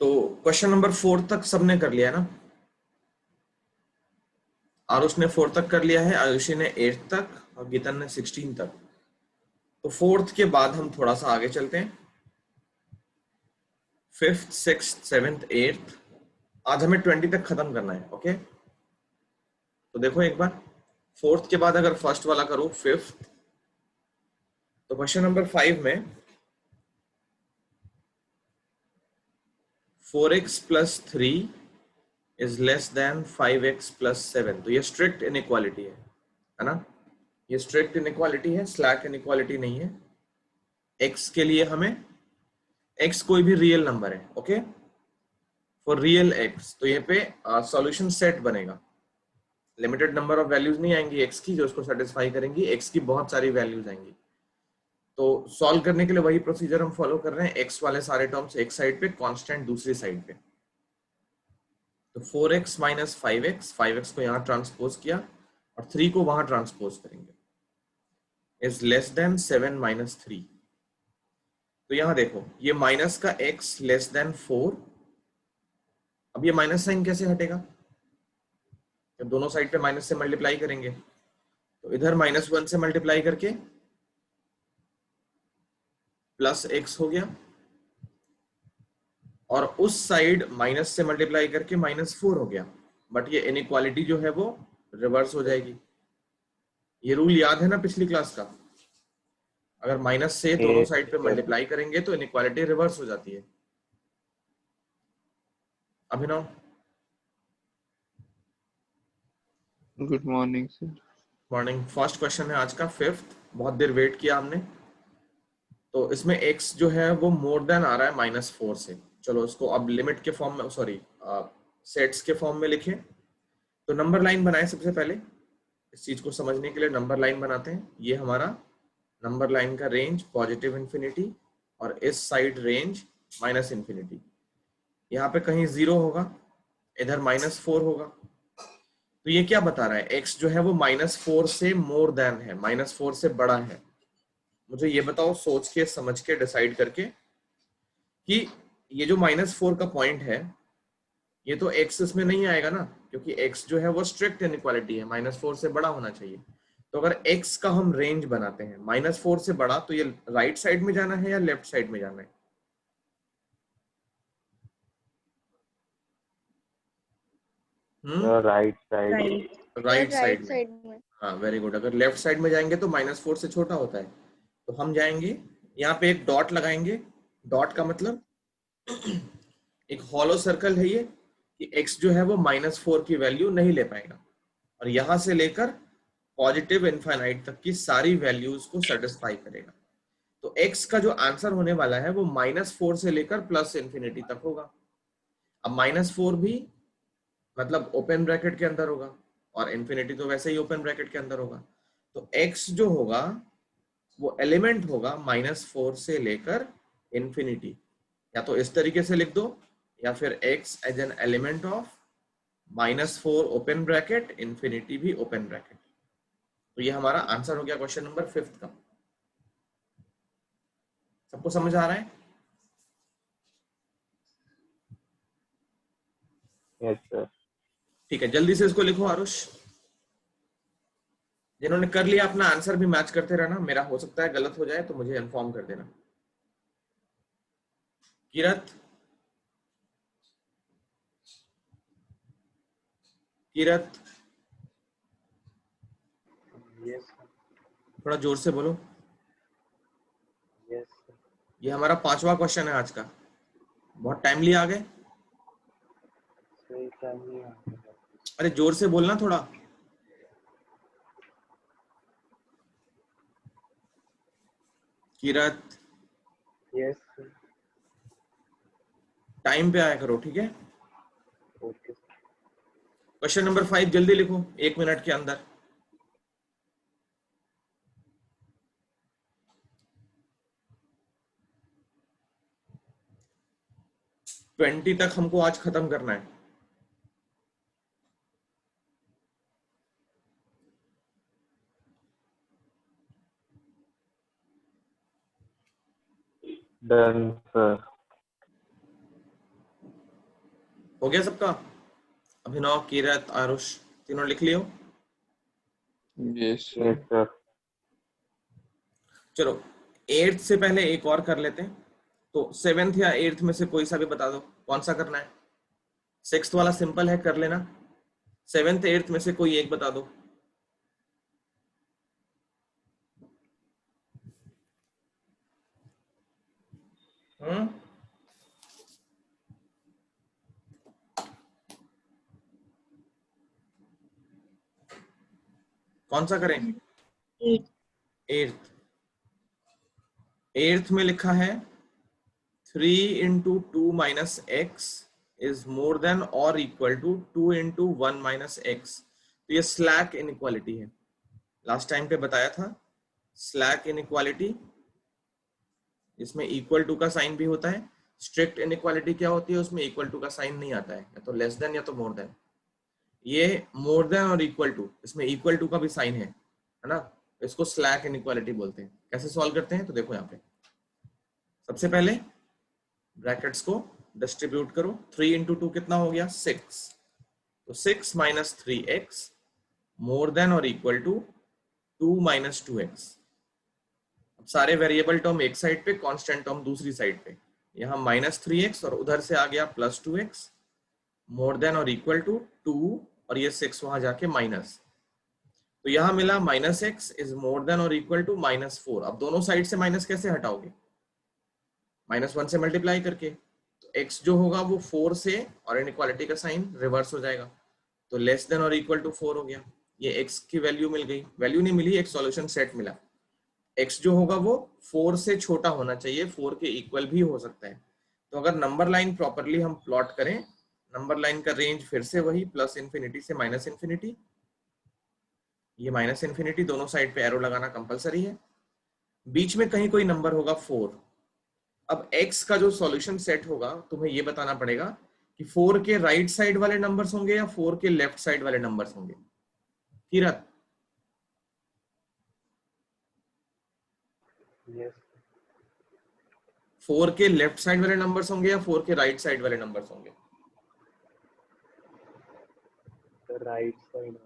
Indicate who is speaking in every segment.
Speaker 1: तो question number 4 तक सबने कर लिया ना? आरुष ने 4 तक कर लिया है, आयुषी ने 8 तक और गीतन ने 16 तक। तो 4th के बाद हम थोड़ा सा आगे चलते हैं। 5th 6th 7th 8th, आज हमें 20 तक खत्म करना है। ओके, तो देखो एक बार 4th के बाद अगर फर्स्ट वाला करो 5th, तो क्वेश्चन नंबर 5 में 4x plus 3 is less than 5x plus 7। तो ये स्ट्रिक्ट इनइक्वालिटी है ना? ये स्ट्रिक्ट इनइक्वालिटी है, स्लैक इनइक्वालिटी नहीं है। x के लिए हमें, x कोई भी रियल नंबर है, ओके, फॉर रियल x, तो ये पे सॉल्यूशन सेट बनेगा। लिमिटेड नंबर ऑफ वैल्यूज नहीं आएंगी x की जो उसको सेटिस्फाई करेंगी, x की बहुत सारी वैल्यूज आएंगी। तो सॉल्व करने के लिए वही प्रोसीजर हम फॉलो कर रहे हैं, x वाले सारे टर्म्स एक साइड पे, कांस्टेंट दूसरी साइड पे। तो 4x माइनस 5x, 5x को यहाँ ट्रांसपोज किया और 3 को वहां ट्रांसपोज करेंगे, इज लेस देन 7 माइनस 3। तो यहां देखो ये माइनस का x लेस देन 4। अब ये माइनस साइन कैसे हटेगा? जब दोनों साइड पे माइनस से मल्टीप्लाई करेंगे, तो इधर -1 से मल्टीप्लाई करके प्लस x हो गया, और उस साइड माइनस से मल्टीप्लाई करके -4 हो गया। बट ये इनइक्वालिटी जो है वो रिवर्स हो जाएगी। ये रूल याद है ना पिछली क्लास का? अगर माइनस से दोनों साइड पे मल्टीप्लाई करेंगे तो इनइक्वालिटी रिवर्स हो जाती है। Abhinav,
Speaker 2: good morning sir.
Speaker 1: Morning. First question है आज का, 5th। बहुत देर वेट किया हमने। तो इसमें x जो है वो मोर देन आ रहा है -4 से। चलो इसको अब लिमिट के फॉर्म में, सॉरी, सेट्स के फॉर्म में लिखें। तो नंबर लाइन बनाए सबसे पहले। इस चीज को समझने के लिए नंबर लाइन बनाते हैं। ये हमारा नंबर लाइन का रेंज पॉजिटिव इन्फिनिटी, और इस साइड रेंज माइनस इन्फिनिटी। यहाँ पे कहीं 0 होगा, इधर -4 होगा। तो ये क्या बता रहा है? x जो है वो -4 से मोर देन है, -4 से बड़ा है। मुझे ये बताओ सोच के समझ के डिसाइड करके कि ये जो -4 का पॉइंट है, ये तो x इसमें नहीं आएगा ना, क्योंकि x जो है वो स्ट्रिक्ट इनइक्वालिटी है, -4 से बड़ा होना चाहिए। तो अगर x का हम रेंज बनाते हैं -4 से बड़ा, तो ये राइट साइड में जाना है या लेफ्ट साइड में जाना है?
Speaker 3: Right side.
Speaker 1: Right side
Speaker 4: right
Speaker 1: में।
Speaker 4: साइड में।
Speaker 1: हाँ, वेरी गुड। अगर लेफ्ट साइड में जाएंगे तो -4 से छोटा होता है। तो हम जाएंगे यहाँ पे, एक डॉट लगाएंगे। डॉट का मतलब एक हॉलो सर्कल है ये, कि x जो है वो -4 की वैल्यू नहीं ले पाएगा, और यहां से लेकर पॉजिटिव इनफाइनाइट तक की सारी वैल्यूज को सेटिस्फाई करेगा। तो x का जो आंसर होने वाला है वो -4 से लेकर प्लस इन्फिनिटी तक होगा। अब -4 भी मतलब ओपन ब्रैकेट के अंदर होगा, और इन्फिनिटी तो वैसे ही ओपन ब्रैकेट के अंदर होगा। तो x जो होगा वो एलिमेंट होगा -4 से लेकर इन्फिनिटी। या तो इस तरीके से लिख दो, या फिर x as an element of -4 open bracket, infinity भी ओपन ब्रैकेट। तो ये हमारा आंसर हो गया क्वेश्चन नंबर 5th का। सबको समझ आ रहा है?
Speaker 3: Yes sir.
Speaker 1: ठीक है, जल्दी से इसको लिखो आरुष। जिन्होंने कर लिया अपना आंसर भी मैच करते रहना, मेरा हो सकता है गलत हो जाए तो मुझे इन्फॉर्म कर देना। किरत, किरत,
Speaker 3: यस
Speaker 1: थोड़ा जोर से बोलो।
Speaker 3: यस
Speaker 1: ये हमारा 5वां क्वेश्चन है आज का। बहुत टाइमली आ गए।
Speaker 3: सही टाइम नहीं आ गया।
Speaker 1: अरे जोर से बोलना थोड़ा। किरत,
Speaker 3: यस सर।
Speaker 1: टाइम पे आया करो, ठीक है?
Speaker 3: ओके।
Speaker 1: क्वेश्चन नंबर 5 जल्दी लिखो, 1 मिनट के अंदर। ट्वेंटी तक हमको आज खत्म करना है।
Speaker 3: Done sir.
Speaker 1: हो गया सबका? अभिनव, कीरत, आरुष तीनों लिख लियो।
Speaker 2: Yes sir.
Speaker 3: Yes sir.
Speaker 1: चलो 8th से पहले एक और कर लेते हैं। तो 7th या 8th में से कोई सा भी बता दो कौन सा करना है। 6th वाला सिंपल है, कर लेना। 7th 8th में से कोई एक बता दो। हम्म, कौन सा करें? 8th। 8th में लिखा है 3 into 2 minus x is more than or equal to 2 into 1 minus x। तो ये स्लैक इनइक्वालिटी है। लास्ट टाइम पे बताया था स्लैक इनइक्वालिटी, इसमें इक्वल टू का साइन भी होता है। स्ट्रिक्ट इनइक्वालिटी क्या होती है, उसमें इक्वल टू का साइन नहीं आता है, या तो लेस देन या तो मोर देन। ये मोर देन और इक्वल टू, इसमें इक्वल टू का भी साइन है ना। इसको स्लैक इनइक्वालिटी बोलते हैं। कैसे सॉल्व करते हैं तो देखो यहाँ पे सबसे पहले ब्रैकेट्स को डिस्ट्रीब्यूट करो। 3 इंटू 2 कितना हो गया 6, तो 6 माइनस 3x मोर देन और इक्वल टू 2 माइनस 2x। अब सारे वेरिएबल टर्म एक साइड पे, कांस्टेंट टर्म दूसरी साइड पे। यहाँ -3x और उधर से आ गया +2x मोर देन और इक्वल टू 2, और ये 6 वहां जाके माइनस। तो यहाँ मिला -x इज मोर देन और इक्वल टू -4। अब दोनों साइड से माइनस कैसे हटाओगे? -1 से मल्टीप्लाई करके। तो x जो होगा वो 4 से, और इनइक्वालिटी का साइन रिवर्स हो जाएगा, तो लेस देन और इक्वल टू 4 हो गया। ये x की वैल्यू मिल गई, वैल्यू नहीं मिली, एक सॉल्यूशन सेट मिला। x जो होगा वो 4 से छोटा होना चाहिए, 4 के इक्वल भी हो सकता है। तो अगर नंबर लाइन प्रॉपरली हम प्लॉट करें, नंबर लाइन का रेंज फिर से वही +∞ से -∞। ये -∞, दोनों साइड पे एरो लगाना कंपलसरी है। बीच में कहीं कोई नंबर होगा 4। अब x का जो सॉल्यूशन सेट होगा तुम्हें ये बताना पड़ेगा कि 4 के राइट साइड वाले नंबर्स होंगे या 4 के लेफ्ट साइड वाले नंबर्स होंगे। किरत,
Speaker 3: यस
Speaker 1: 4 के लेफ्ट साइड वाले नंबर्स होंगे या 4 के राइट साइड वाले नंबर्स होंगे?
Speaker 3: Sir, right side.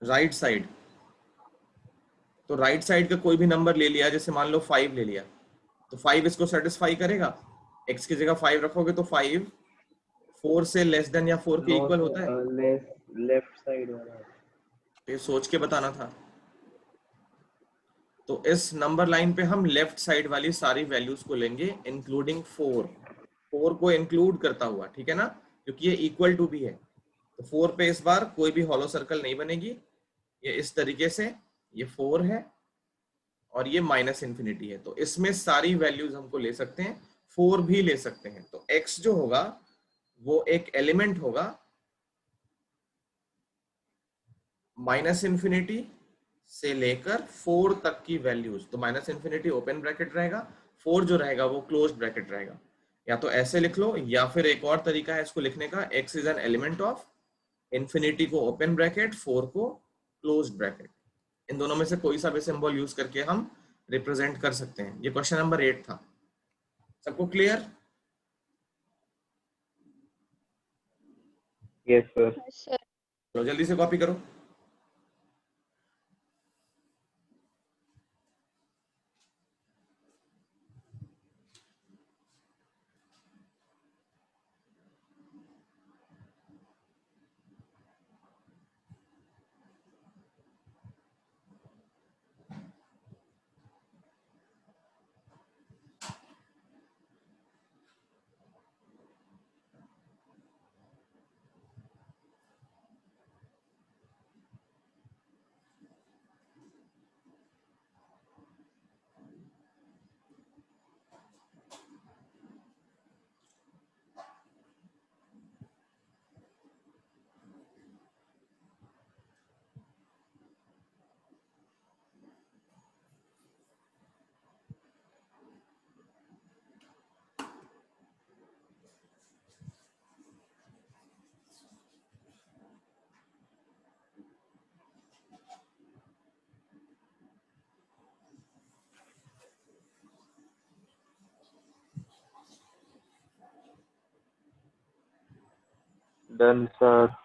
Speaker 1: Right side. तो राइट साइड का कोई भी नंबर ले लिया, जैसे मान लो 5 ले लिया, तो 5 इसको सेटिस्फाई करेगा। x की जगह 5 रखोगे तो 5 4 से लेस देन या 4 के
Speaker 3: नो
Speaker 1: इक्वल होता है।
Speaker 3: सर, लेफ्ट साइड वाला।
Speaker 1: ये सोच के बताना था। तो इस नंबर लाइन पे हम लेफ्ट साइड वाली सारी वैल्यूज को लेंगे इंक्लूडिंग 4, 4 को इंक्लूड करता हुआ, ठीक है ना, क्योंकि ये इक्वल टू भी है। तो 4 पे इस बार कोई भी हॉलो सर्कल नहीं बनेगी। ये इस तरीके से, ये 4 है और ये -∞ है, तो इसमें सारी वैल्यूज हमको ले सकते हैं, 4 भी ले सकते हैं। तो x जो होगा वो एक एलिमेंट होगा -∞ से लेकर 4 तक की वैल्यूज। तो -∞ ओपन ब्रैकेट रहेगा, 4 जो रहेगा वो क्लोज ब्रैकेट रहेगा। या तो ऐसे लिख लो, या फिर एक और तरीका है इसको लिखने का, x is an element of infinity को ओपन ब्रैकेट, 4 को क्लोज ब्रैकेट। इन दोनों में से कोई सा भी सिंबल यूज करके हम रिप्रेजेंट कर सकते हैं। ये क्वेश्चन नंबर 8 था। सबको क्लियर?
Speaker 3: Yes sir.
Speaker 1: चलो जल्दी से कॉपी करो।
Speaker 3: Done sir.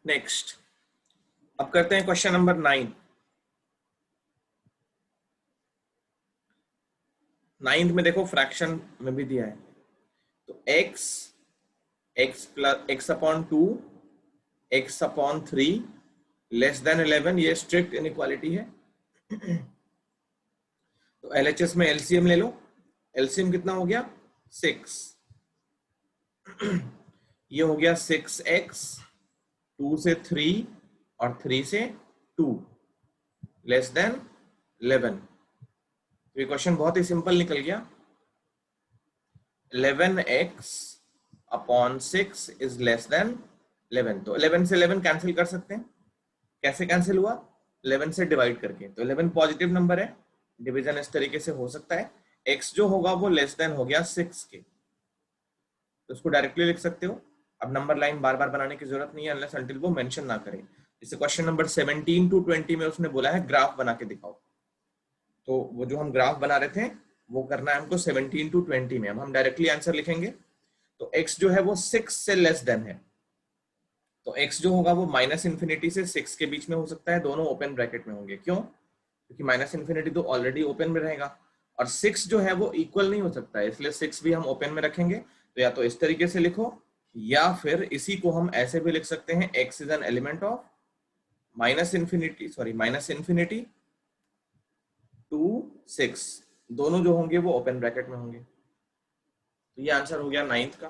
Speaker 1: नेक्स्ट, अब करते हैं क्वेश्चन नंबर 9। 9th में देखो फ्रैक्शन में भी दिया है, तो x upon 2 x upon 3 less than 11, ये स्ट्रिक्ट इनइक्वालिटी है। तो LHS में LCM ले लो, LCM कितना हो गया 6, ये हो गया 6x 2 से 3 और 3 से 2 लेस देन 11। तो ये क्वेश्चन बहुत ही सिंपल निकल गया। 11x upon 6 is less than 11। तो 11 से 11 कैंसिल कर सकते हैं। कैसे कैंसिल हुआ? 11 से डिवाइड करके। तो 11 पॉजिटिव नंबर है, डिवीजन इस तरीके से हो सकता है। x जो होगा वो लेस देन हो गया 6 के, तो उसको डायरेक्टली लिख सकते हो। अब नंबर लाइन बार बार बनाने की जरूरत नहीं है अनलेस अनटिल वो मेंशन ना करें। जैसे क्वेश्चन नंबर 17 to 20 में उसने बोला है ग्राफ बना के दिखाओ, तो वो जो हम ग्राफ बना रहे थे वो करना है हमको 17 to 20 में। अब हम डायरेक्टली आंसर लिखेंगे। तो x जो है वो 6 से लेस देन है, तो x जो होगा वो -∞ से 6 के बीच में हो सकता है, दोनों ओपन ब्रैकेट में होंगे। क्यों? क्योंकि -∞ तो ऑलरेडी ओपन में रहेगा, और 6 जो है वो इक्वल नहीं हो सकता है, इसलिए 6 भी हम ओपन में रखेंगे। तो या तो इस तरीके से लिखो, या फिर इसी को हम ऐसे भी लिख सकते हैं, x is an element of -∞ to 6, दोनों जो होंगे वो ओपन ब्रैकेट में होंगे। तो ये आंसर हो गया 9th का।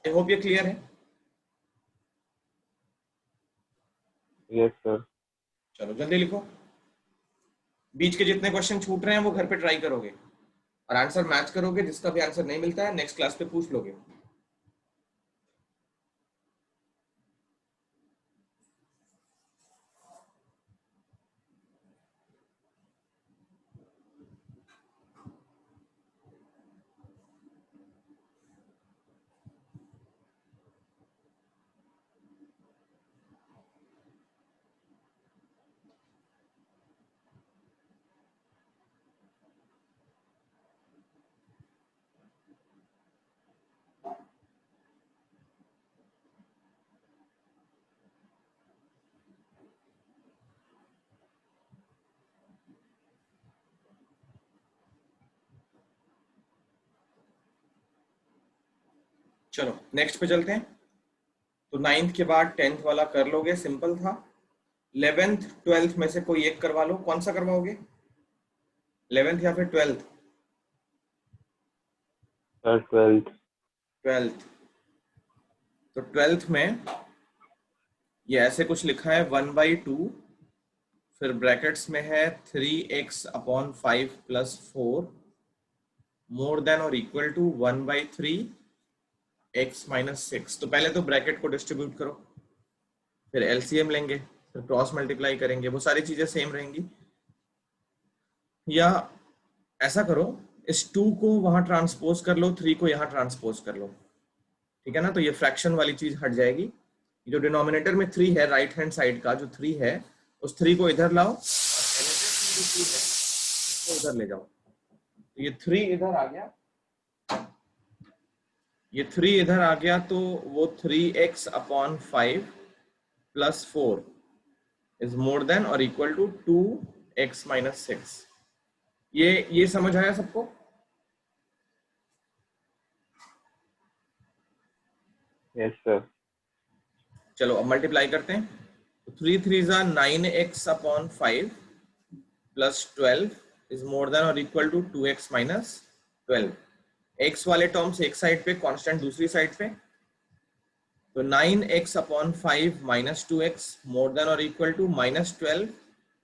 Speaker 1: आई होप ये क्लियर है।
Speaker 3: Yes sir.
Speaker 1: चलो जल्दी लिखो, बीच के जितने क्वेश्चन छूट रहे हैं वो घर पे ट्राई करोगे और आंसर मैच करोगे। जिसका भी आंसर नहीं मिलता है नेक्स्ट क्लास पे पूछ लोगे। चलो नेक्स्ट पे चलते हैं। तो 9th के बाद 10th वाला कर लोगे, सिंपल था। 11th 12th में से कोई एक करवा लो। कौन सा करवाओगे, 11th या फिर 12th?
Speaker 3: Sir 12th।
Speaker 1: 12th। तो 12th में ये ऐसे कुछ लिखा है 1/2, फिर ब्रैकेट्स में है 3x अपॉन 5 प्लस 4 मोर देन और इक्वल टू 1/3 x माइनस 6। तो पहले तो ब्रैकेट को डिस्ट्रीब्यूट करो, फिर एलसीएम लेंगे, फिर क्रॉस मल्टीप्लाई करेंगे, वो सारी चीजें सेम रहेंगी। या ऐसा करो, इस 2 को वहां ट्रांसपोज कर लो, 3 को यहां ट्रांसपोज कर लो, ठीक है ना। तो ये फ्रैक्शन वाली चीज हट जाएगी। जो डिनोमिनेटर में 3 है, राइट हैंड साइड का जो 3 है, उस 3 को इधर लाओ और LHS में जो 3 है उसको उधर ले जाओ। तो ये 3 इधर आ गया, ये 3 इधर आ गया, तो वो 3x upon 5 plus 4 is more than और इक्वल टू 2x माइनस 6। ये समझ आया सबको?
Speaker 3: Yes sir.
Speaker 1: चलो अब मल्टीप्लाई करते हैं। तो 3 3 जा 9x upon 5 plus 12 is more than और equal to 2x minus 12। x वाले टर्म्स एक साइड पे, कांस्टेंट दूसरी साइड पे। तो 9x upon 5 minus 2x more than और इक्वल टू माइनस 12,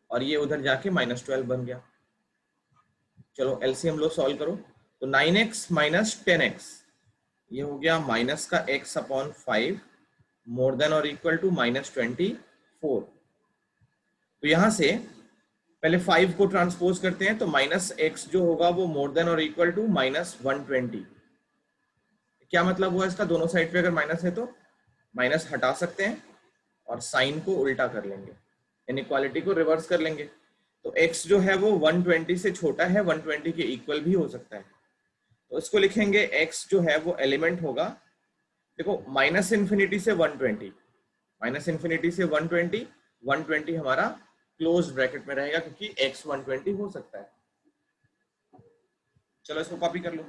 Speaker 1: और ये उधर जाके माइनस 12 बन गया। चलो एलसीएम लो, सॉल्व करो। तो 9x माइनस 10x, ये हो गया माइनस का x अपॉन 5 मोर देन और इक्वल टू माइनस 24। तो यहां से पहले 5 को ट्रांसपोज करते हैं, तो माइनस x जो होगा वो मोर देन और इक्वल टू माइनस 120। क्या मतलब हुआ इसका? दोनों साइड पे अगर माइनस है तो माइनस हटा सकते हैं और साइन को उल्टा कर लेंगे, इनइक्वालिटी को रिवर्स कर लेंगे। तो x जो है वो 120 से छोटा है, 120 के इक्वल भी हो सकता है। तो इसको लिखेंगे x जो है वो एलिमेंट होगा, देखो माइनस इन्फिनिटी से 120, माइनस इन्फिनिटी से 120, 120 हमारा क्लोज ब्रैकेट में रहेगा क्योंकि x 120 हो सकता है। चलो इसको कॉपी कर लो।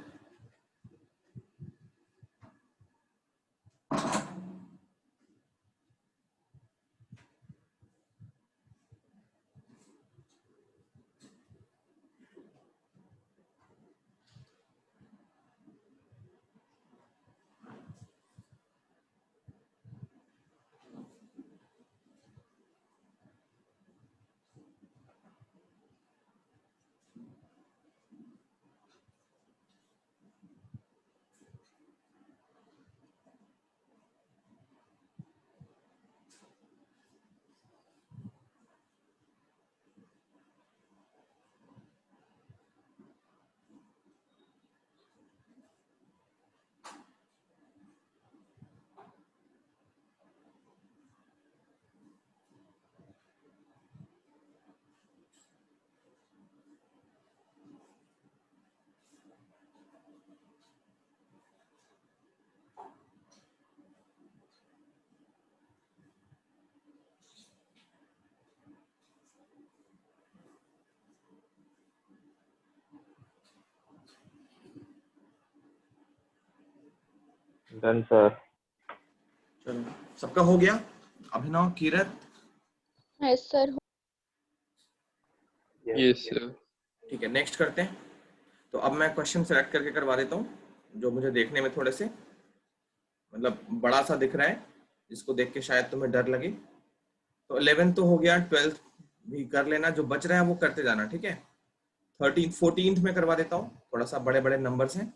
Speaker 3: Done sir.
Speaker 1: चलो सबका हो गया, अभिनव, किरत,
Speaker 4: यस सर।
Speaker 2: Yes sir.
Speaker 1: ठीक है नेक्स्ट करते हैं। तो अब मैं क्वेश्चन सेलेक्ट करके करवा देता हूँ जो मुझे देखने में थोड़े से मतलब बड़ा सा दिख रहा है, जिसको देख के शायद तुम्हें डर लगे। तो 11 तो हो गया, 12 भी कर लेना, जो बच रहा है वो करते जाना, ठीक है। 13 14 में करवा देता हूँ, थोड़ा सा बड़े बड़े नंबर्स हैं,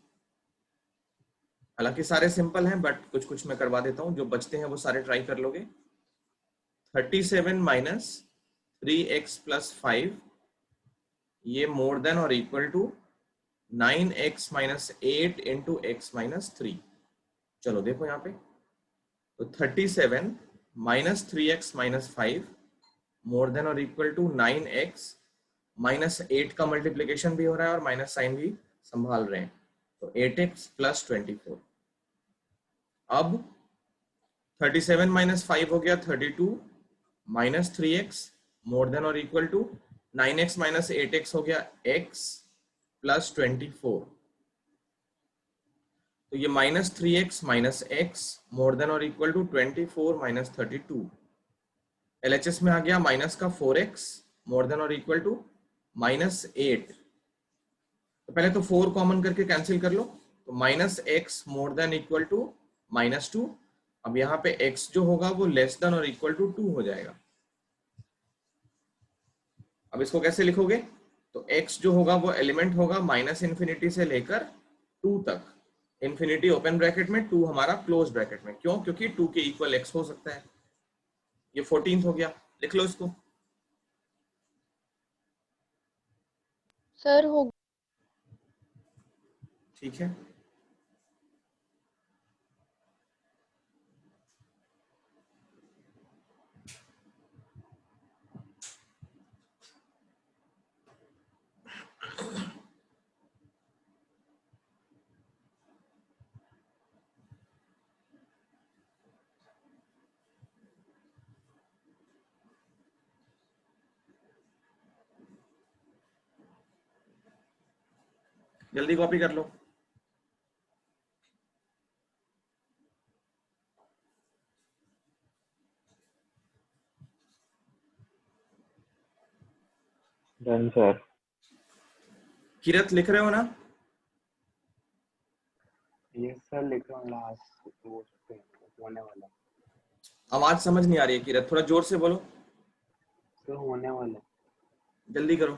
Speaker 1: हालांकि सारे सिंपल हैं बट कुछ कुछ मैं करवा देता हूँ, जो बचते हैं वो सारे ट्राई कर लोगे। 37 माइनस 3x प्लस 5 ये मोर देन और equal to 9x minus 8 into x minus 3। चलो देखो यहाँ पे, तो 37 minus 3x minus 5 more than और इक्वल टू 9x माइनस 8 का मल्टीप्लीकेशन भी हो रहा है और माइनस साइन भी संभाल रहे हैं, तो 8x प्लस 24। अब 37 माइनस 5 हो गया 32 माइनस 3x मोर देन और equal to 9x minus 8x हो गया x प्लस 24। तो ये minus 3x minus x more than और इक्वल टू 24 माइनस 32। LHS में आ गया माइनस का 4x मोर देन और इक्वल टू माइनस 8। तो पहले तो 4 कॉमन करके कैंसिल कर लो, तो minus x more than equal to minus 2। अब यहाँ पे x जो होगा वो लेस देन और इक्वल टू 2 हो जाएगा। अब इसको कैसे लिखोगे, तो x जो होगा वो एलिमेंट होगा माइनस इन्फिनिटी से लेकर 2 तक, इन्फिनिटी ओपन ब्रैकेट में, 2 हमारा क्लोज ब्रैकेट में, क्यों, क्योंकि 2 के इक्वल x हो सकता है। ये 14 हो गया, लिख लो इसको।
Speaker 4: सर हो
Speaker 1: ठीक है, जल्दी कॉपी कर लो।
Speaker 3: Done sir.
Speaker 1: किरत लिख रहे हो ना?
Speaker 3: यस सर, लिख रहा हूँ लास्ट वो पे होने वाला।
Speaker 1: आवाज समझ नहीं आ रही है किरत, थोड़ा जोर से बोलो,
Speaker 3: सर होने वाला।
Speaker 1: जल्दी करो।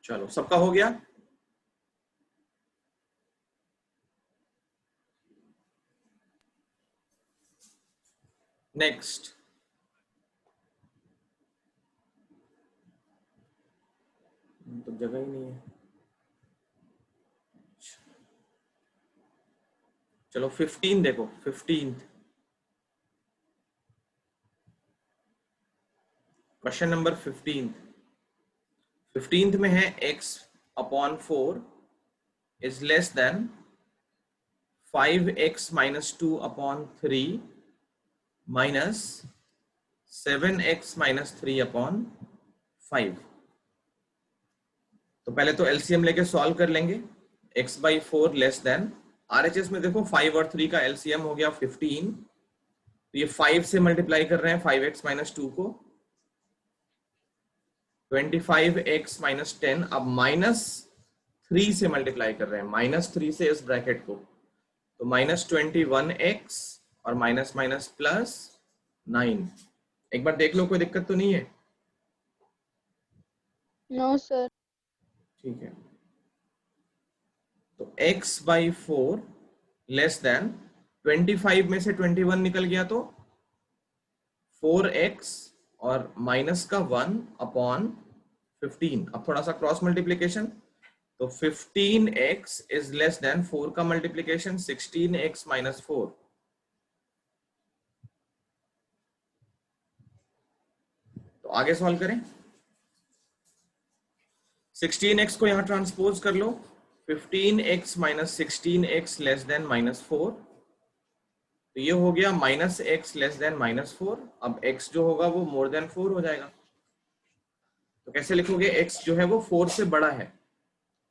Speaker 1: चलो सबका हो गया। नेक्स्ट, तो जगह ही नहीं है। चलो 15 देखो, 15 क्वेश्चन नंबर 15 में है x upon 4 is less than 5x minus 2 upon 3 minus 7x minus 3 upon 5। तो पहले तो एलसीएम लेके सॉल्व कर लेंगे। x by 4 less than, RHS में देखो 5 और 3 का एलसीएम हो गया 15, तो ये 5 से मल्टीप्लाई कर रहे हैं 5x माइनस 2 को, 25x माइनस 10, अब माइनस 3 से मल्टीप्लाई कर रहे हैं, माइनस 3 से इस ब्रैकेट को, तो माइनस 21x और माइनस माइनस प्लस 9। एक बार देख लो, कोई दिक्कत तो नहीं है?
Speaker 4: No sir.
Speaker 1: ठीक है, तो x बाई 4 लेस देन 25 में से 21 निकल गया तो 4x और माइनस का 1 अपॉन 15। अब थोड़ा सा क्रॉस मल्टीप्लीकेशन, तो 15x इज लेस देन 4 का मल्टीप्लीकेशन 16x माइनस 4। तो आगे सॉल्व करें, 16x को यहां ट्रांसपोज कर लो, 15x minus 16x less than minus 4, तो ये हो गया minus x less than minus 4। अब x जो होगा वो मोर देन 4 हो जाएगा। तो कैसे लिखोगे? x जो है वो 4 से बड़ा है,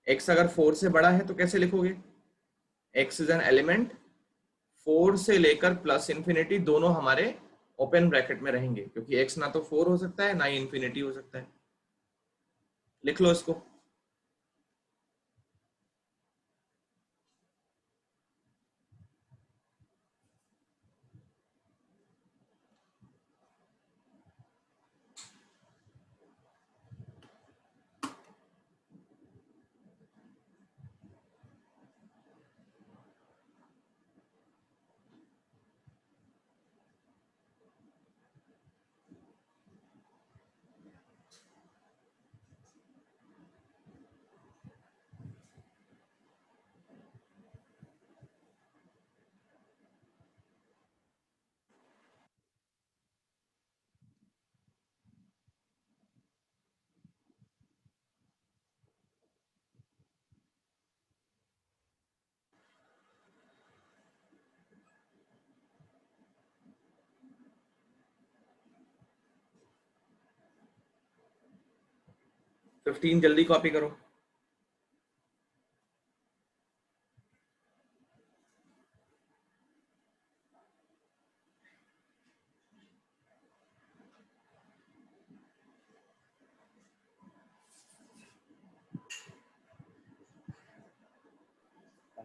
Speaker 1: x अगर 4 से बड़ा है तो कैसे लिखोगे? x इज एन एलिमेंट, 4 से लेकर प्लस इंफिनिटी दोनों हमारे ओपन ब्रैकेट में रहेंगे, क्योंकि x ना तो 4 हो सकता है ना ही इंफिनिटी हो सकता है। लिख लो इसको। तो 15 जल्दी कॉपी करो।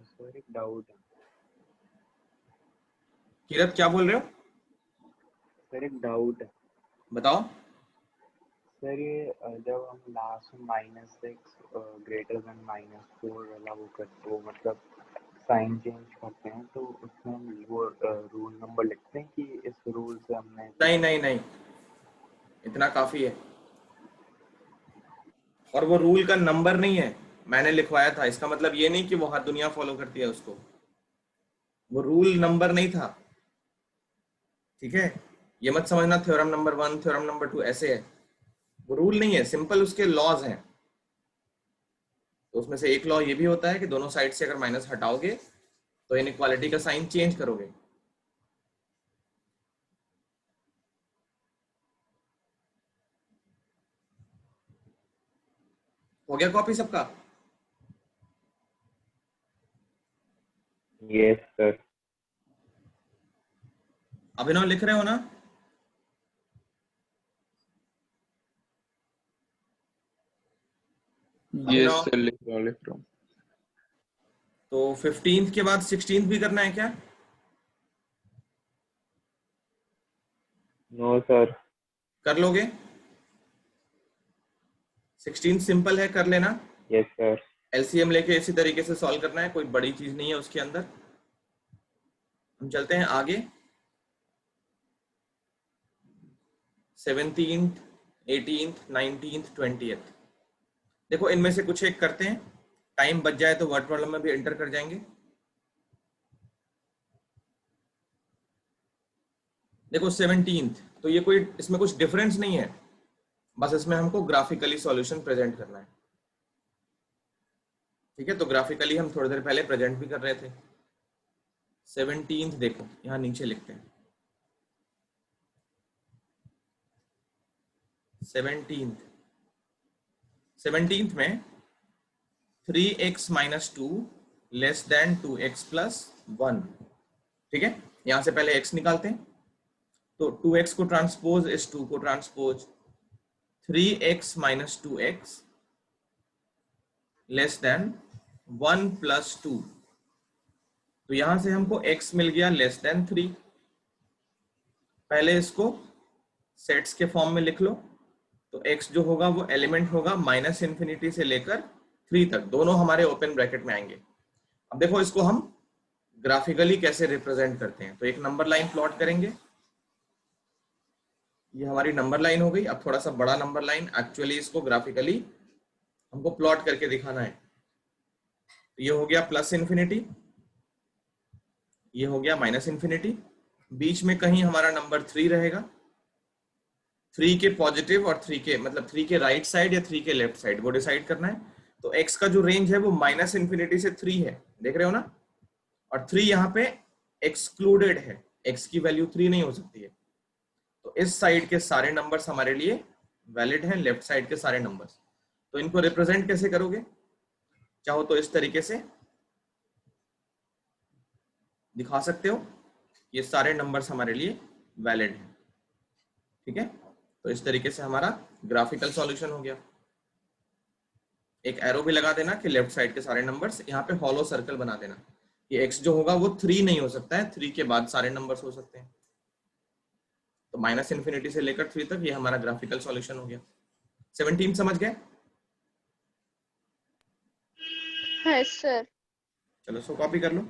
Speaker 3: सर एक डाउट है।
Speaker 1: किरत क्या बोल रहे हो?
Speaker 3: सर एक डाउट है।
Speaker 1: बताओ।
Speaker 3: सर ये जब हम लास्ट में minus x greater than minus 4 वाला वो करते हो, मतलब साइन चेंज करते हैं, तो उसमें हम वो रूल नंबर लिखते हैं कि इस रूल से हमने
Speaker 1: नहीं नहीं नहीं, इतना काफी है। और वो रूल का नंबर नहीं है, मैंने लिखवाया था, इसका मतलब ये नहीं कि वो हर दुनिया फॉलो करती है उसको। वो रूल नंबर नहीं था, ठीक है? ये मत समझना थ्योरम नंबर 1 थ्योरम नंबर 2 ऐसे है। वो रूल नहीं है, सिंपल उसके लॉज हैं। तो उसमें से एक लॉ ये भी होता है कि दोनों साइड से अगर माइनस हटाओगे तो इनइक्वालिटी का साइन चेंज करोगे। हो गया कॉपी सबका?
Speaker 3: Yes sir.
Speaker 1: अभिनव लिख रहे हो ना?
Speaker 2: यस
Speaker 1: अभिनव,
Speaker 2: सर, लिख रहा हूँ।
Speaker 1: तो 15 के बाद 16 भी करना है क्या?
Speaker 3: No sir.
Speaker 1: कर लोगे? 16 सिंपल है, कर लेना।
Speaker 3: Yes sir.
Speaker 1: एलसीएम लेके इसी तरीके से सॉल्व करना है, कोई बड़ी चीज नहीं है उसके अंदर। हम चलते हैं आगे। 17th, 18th, 19th, 20th। देखो इनमें से कुछ एक करते हैं, टाइम बच जाए तो वर्ड प्रॉब्लम में भी एंटर कर जाएंगे। देखो 17th, तो ये कोई इसमें कुछ डिफरेंस नहीं है, बस इसमें हमको ग्राफिकली सॉल्यूशन प्रेजेंट करना है। ठीक है, तो ग्राफिकली हम थोड़ी देर पहले प्रेजेंट भी कर रहे थे। 17th देखो यहाँ नीचे लिखते हैं। 17th में 3x minus 2 less than 2x plus 1। ठीक है, यहां से पहले x निकालते हैं, तो 2x को ट्रांसपोज इस 2 को transpose, 3x minus 2x less than 1 plus 2। तो यहां से हमको x मिल गया लेस देन 3। पहले इसको सेट्स के फॉर्म में लिख लो, तो x जो होगा वो एलिमेंट होगा माइनस इंफिनिटी से लेकर 3 तक, दोनों हमारे ओपन ब्रैकेट में आएंगे। अब देखो इसको हम ग्राफिकली कैसे रिप्रेजेंट करते हैं, तो एक नंबर लाइन प्लॉट करेंगे। ये हमारी नंबर लाइन हो गई। अब थोड़ा सा बड़ा नंबर लाइन, एक्चुअली इसको ग्राफिकली हमको प्लॉट करके दिखाना है। तो ये हो गया प्लस इंफिनिटी, ये हो गया माइनस इंफिनिटी, बीच में कहीं हमारा नंबर 3 रहेगा। 3 के पॉजिटिव और 3 के मतलब 3 के राइट साइड या 3 के लेफ्ट साइड, वो डिसाइड करना है। तो x का जो रेंज है वो माइनस इंफिनिटी से 3 है, देख रहे हो ना, और 3 यहाँ पे एक्सक्लूडेड है, x की वैल्यू 3 नहीं हो सकती है। तो इस साइड के सारे नंबर्स हमारे लिए वैलिड हैं, लेफ्ट साइड के सारे नंबर्स। तो इनको रिप्रेजेंट कैसे करोगे, चाहो तो इस तरीके से दिखा सकते हो, ये सारे नंबर्स हमारे लिए वैलिड हैं। ठीक है, तो इस तरीके से हमारा ग्राफिकल सॉल्यूशन हो गया। एक एरो भी लगा देना कि लेफ्ट साइड के सारे नंबर्स, यहाँ पे हॉलो सर्कल बना देना कि x जो होगा वो 3 नहीं हो सकता है, 3 के बाद सारे नंबर्स हो सकते हैं। तो माइनस इन्फिनिटी से लेकर 3 तक ये हमारा ग्राफिकल सॉल्यूशन हो गया। 17 समझ गए?
Speaker 4: है सर।
Speaker 1: चलो सो कॉपी कर लो।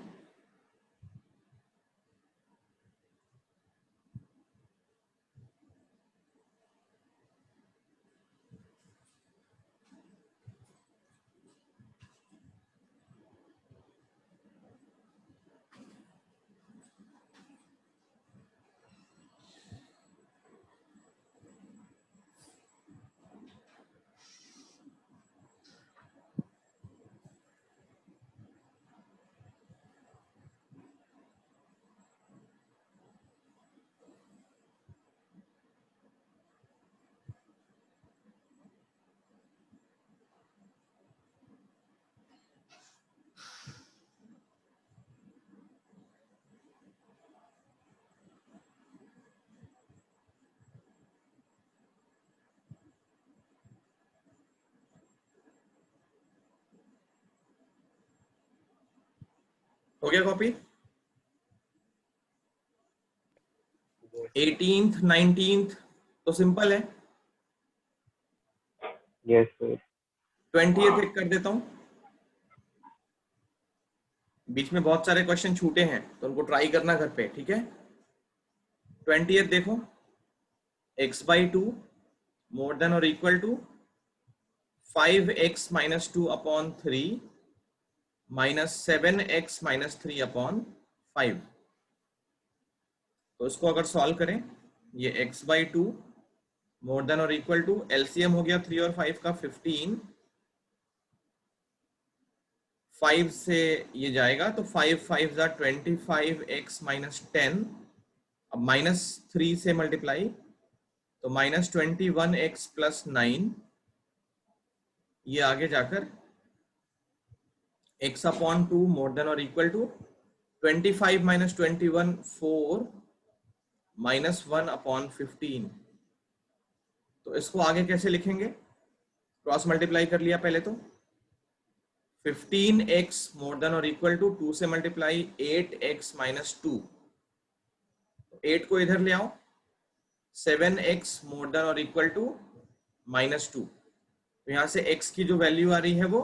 Speaker 1: हो गया कॉपी? 18th 19th तो सिंपल है।
Speaker 3: Yes sir.
Speaker 1: 20th एक कर देता हूं, बीच में बहुत सारे क्वेश्चन छूटे हैं तो उनको ट्राई करना घर पे। ठीक है, 20th देखो, x/2 मोर देन और equal to 5x minus 2 upon 3 minus 7x minus 3 upon 5। तो इसको अगर सॉल्व करें, ये x/2 मोर देन और इक्वल टू, एलसीएम हो गया 3 और 5 का 15, 5 से ये जाएगा तो 5 5 जा 25x minus 10। अब माइनस 3 से मल्टीप्लाई तो माइनस 21x plus 9, ये आगे जाकर x upon 2 मोर देन और equal to 25 minus 21 4 minus 1 upon 15। तो इसको आगे कैसे लिखेंगे, क्रॉस मल्टीप्लाई कर लिया पहले, तो 15x मोर देन और इक्वल टू 2 से मल्टीप्लाई 8x minus 2, 8 को इधर ले आओ, 7x मोर देन और इक्वल टू -2। तो यहाँ से x की जो वैल्यू आ रही है वो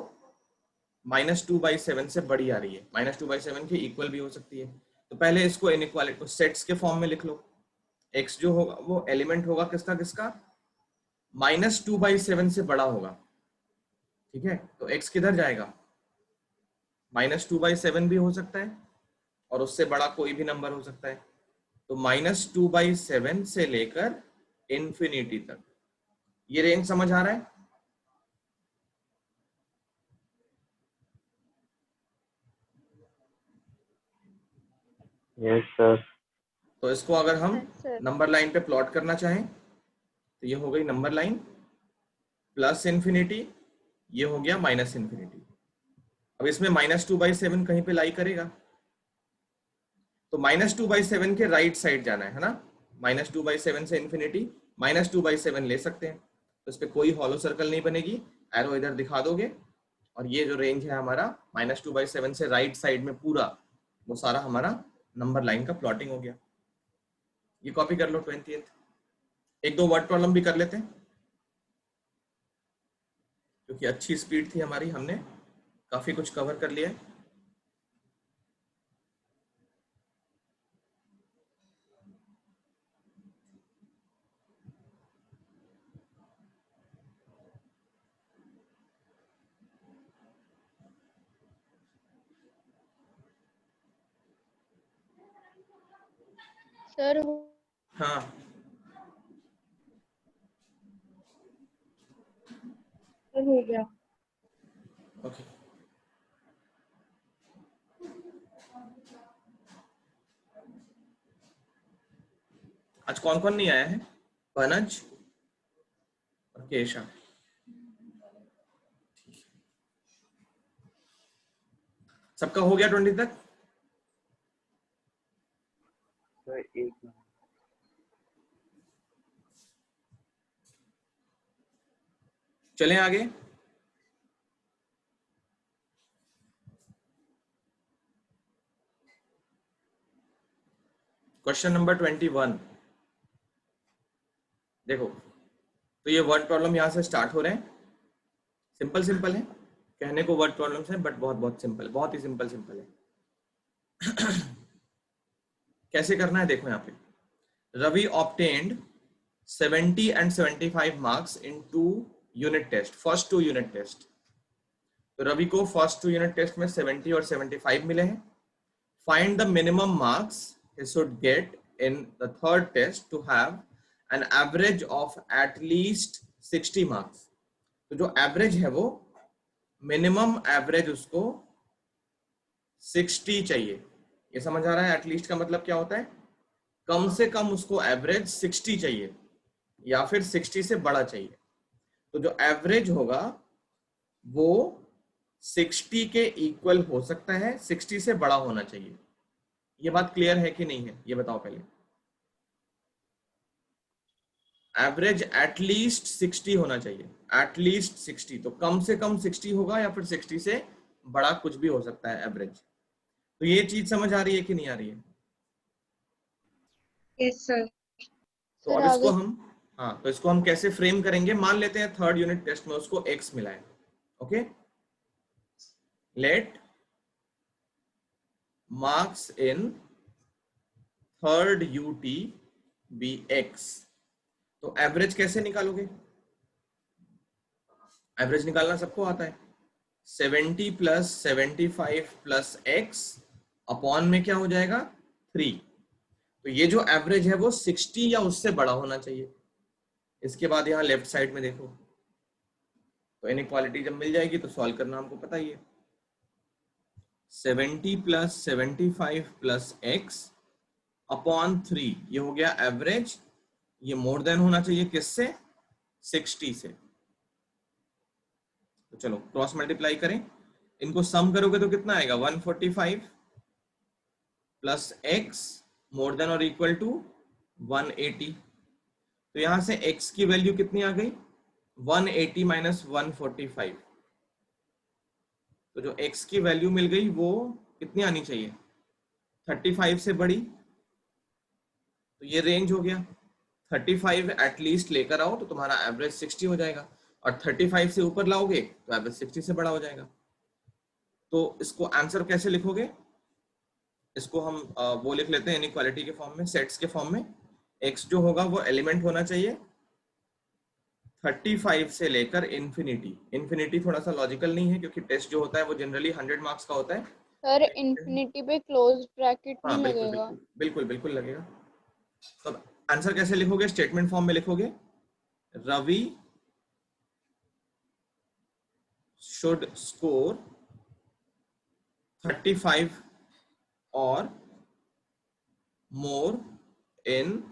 Speaker 1: -2/7 से बड़ी आ रही है, -2/7 के इक्वल भी हो सकती है। तो पहले इसको इनइक्वालिटी सेट्स के फॉर्म में लिख लो। x जो होगा वो एलिमेंट होगा किसका किसका, -2/7 से बड़ा होगा, ठीक है। तो x किधर जाएगा, -2/7 भी हो सकता है और उससे बड़ा कोई भी नंबर हो सकता है। तो -2/7 से लेकर इंफिनिटी तक, ये रेंज समझ आ रहा है।
Speaker 3: Yes sir.
Speaker 1: तो इसको अगर हम
Speaker 4: Yes, sir.
Speaker 1: नंबर लाइन पे प्लॉट करना चाहें तो ये हो गई नंबर लाइन, प्लस इन्फिनिटी, ये हो गया माइनस इन्फिनिटी। अब इसमें -2/7 कहीं पे लाई करेगा, तो -2/7 के राइट साइड जाना है ना। -2/7 से इन्फिनिटी, -2/7 ले सकते हैं, तो इस पे कोई हॉलो सर्कल नहीं बनेगी, एरो इधर दिखा दोगे और ये जो रेंज है हमारा -2/7 से राइट साइड में पूरा, वो सारा हमारा नंबर लाइन का प्लॉटिंग हो गया। ये कॉपी कर लो 20th। एक दो वर्ड प्रॉब्लम भी कर लेते हैं क्योंकि अच्छी स्पीड थी हमारी, हमने काफी कुछ कवर कर लिया है।
Speaker 4: Sir,
Speaker 1: हाँ
Speaker 4: हो गया।
Speaker 1: ओके। आज कौन कौन नहीं आया है, बनज और केशा। सबका हो गया 20 तक।
Speaker 3: सर एक मिनट।
Speaker 1: चलें आगे। Question number 21। देखो, तो ये वर्ड प्रॉब्लम यहां से स्टार्ट हो रहे हैं। सिंपल सिंपल है, कहने को वर्ड प्रॉब्लम्स है बट बहुत बहुत सिंपल, बहुत ही सिंपल सिंपल है। कैसे करना है देखो यहाँ पे, Ravi obtained 70 and 75 marks in 2 unit test, first 2 unit test। तो रवि को फर्स्ट 2 यूनिट टेस्ट में 70 और 75 मिले हैं। Find the minimum marks he should get in the third test to have an average of at least 60 marks। तो जो average है वो मिनिमम एवरेज उसको 60 चाहिए। ये समझ आ रहा है, एटलीस्ट का मतलब क्या होता है, कम से कम उसको एवरेज 60 चाहिए या फिर 60 से बड़ा चाहिए। तो जो एवरेज होगा वो 60 के इक्वल हो सकता है, 60 से बड़ा होना चाहिए। ये बात क्लियर है कि नहीं है, ये बताओ पहले। एवरेज एटलीस्ट 60 होना चाहिए, एटलीस्ट 60। तो कम से कम 60 होगा या फिर 60 से बड़ा कुछ भी हो सकता है एवरेज। तो ये चीज समझ आ रही है कि नहीं आ रही है।
Speaker 5: Yes sir.
Speaker 1: तो अब इसको हम, हाँ, तो इसको हम कैसे फ्रेम करेंगे। मान लेते हैं थर्ड यूनिट टेस्ट में उसको x मिला है। Okay, let marks in third UT be x। तो एवरेज कैसे निकालोगे, एवरेज निकालना सबको आता है। 70 + 75 + x अपॉन में क्या हो जाएगा 3। तो ये जो एवरेज है वो 60 या उससे बड़ा होना चाहिए। इसके बाद यहाँ लेफ्ट साइड में देखो, तो इनइक्वालिटी जब मिल जाएगी तो सॉल्व करना हमको पता ही है। 70 + 75 + x अपॉन 3, ये हो गया एवरेज। ये मोर देन होना चाहिए किससे, 60 से। तो चलो क्रॉस मल्टीप्लाई करें, इनको सम करोगे तो कितना आएगा, 145 + x मोर देन और इक्वल टू 180। तो यहां से x की वैल्यू कितनी आ गई, 180 - 145। तो जो x की वैल्यू मिल गई वो कितनी आनी चाहिए, 35 से बड़ी। तो ये रेंज हो गया, 35 एटलीस्ट लेकर आओ तो तुम्हारा एवरेज 60 हो जाएगा। और 35 से ऊपर लाओगे तो एवरेज 60 से बड़ा हो जाएगा। तो इसको आंसर कैसे लिखोगे, इसको हम वो लिख लेते हैं इनइक्वालिटी के फॉर्म में, सेट्स के फॉर्म में। x जो होगा वो एलिमेंट होना चाहिए 35 से लेकर इन्फिनिटी। इन्फिनिटी थोड़ा सा लॉजिकल नहीं है क्योंकि टेस्ट जो होता है वो जनरली 100 मार्क्स का होता है।
Speaker 4: सर इंफिनिटी पे क्लोज ब्रैकेट
Speaker 1: हाँ
Speaker 4: नहीं
Speaker 1: बिल्कुल
Speaker 4: लगेगा?
Speaker 1: बिल्कुल बिल्कुल बिल्कुल लगेगा। तो आंसर कैसे लिखोगे, स्टेटमेंट फॉर्म में लिखोगे, Ravi should score 35 or more in